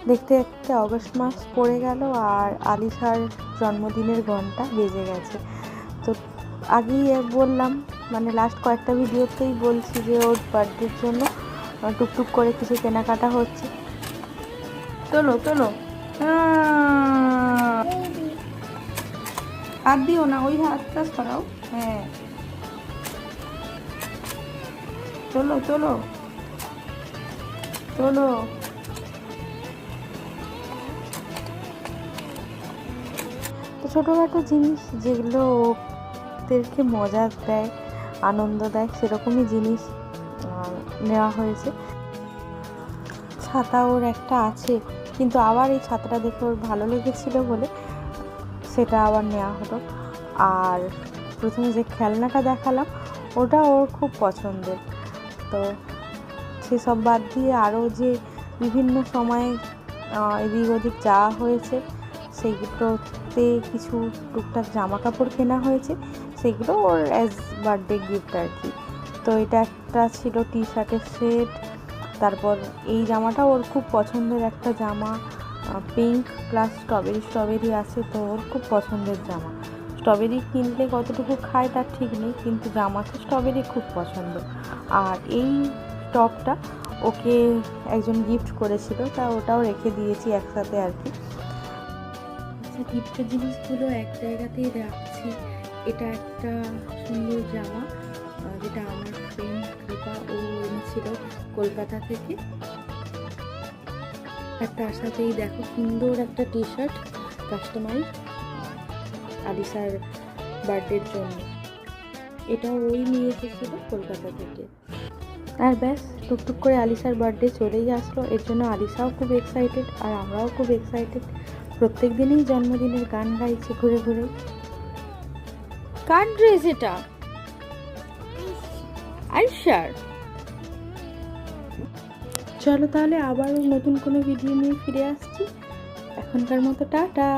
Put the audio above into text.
দেখতে দেখতে অগস্ট মাস পড়ে গেল আর আলিশার জন্মদিনের ঘন্টা বেজে গেছে। তো আগেই বললাম, মানে লাস্ট কয়েকটা ভিডিওতেই বলছি যে ওর বার্থডের জন্য টুকটুক করে কিছু কেনাকাটা হচ্ছে। তোলো তোলো, হাত দিও না, ওই হাতটা সরাও। হ্যাঁ, তোলো তোলো তোলো। তো ছোটোখাটো জিনিস যেগুলো ওদেরকে মজা দেয়, আনন্দ দেয়, সেরকমই জিনিস নেওয়া হয়েছে। ছাতা ওর একটা আছে, কিন্তু আবার এই ছাতাটা দেখে ওর ভালো লেগেছিল বলে সেটা আবার নেওয়া হলো। আর প্রথমে যে খেলনাটা দেখালাম ওটা ওর খুব পছন্দের। তো সেসব বাদ দিয়ে আরও যে বিভিন্ন সময়ে এদিক ওদিক যাওয়া হয়েছে, সেইগুলোতে কিছু টুকটাক জামা কাপড় কেনা হয়েছে, সেগুলো ওর অ্যাজ বার্থডে গিফট আর কি। তো এটা একটা ছিল টি শার্টের সেট। তারপর এই জামাটা ওর খুব পছন্দের একটা জামা, পিঙ্ক প্লাস স্ট্রবেরি আছে, তো ওর খুব পছন্দের জামা। স্ট্রবেরি কিনলে কতটুকু খায় তার ঠিক নেই, কিন্তু জামাতে স্ট্রবেরি খুব পছন্দ। আর এই টপটা ওকে একজন গিফট করেছিল, তা ওটাও রেখে দিয়েছি একসাথে আর কি। আচ্ছা, গিফটের জিনিসগুলো এক জায়গাতেই রাখছি। এটা একটা সুন্দর জামা, যেটা আমার ফ্রেন্ড কৃপা ও এনেছিল কলকাতা থেকে। আর তার সাথেই দেখো সুন্দর একটা টি শার্ট কাস্টমাইজ আলিশার বার্থডের জন্য, এটাও ওই নিয়ে এসেছিল কলকাতা থেকে। আর ব্যাস, টুকটুক করে আলিশার বার্থডে চলেই আসলো। এর জন্য আলিশাও খুব এক্সাইটেড আর আমরাও খুব এক্সাইটেড। প্রত্যেক দিনই জন্মদিনের গান গাইছে ঘুরে ঘুরে। কার ড্রেস এটা? আলিশার। চলো তাহলে আবারও নতুন কোনো ভিডিও নিয়ে ফিরে আসছি। এখনকার মতো টাটা।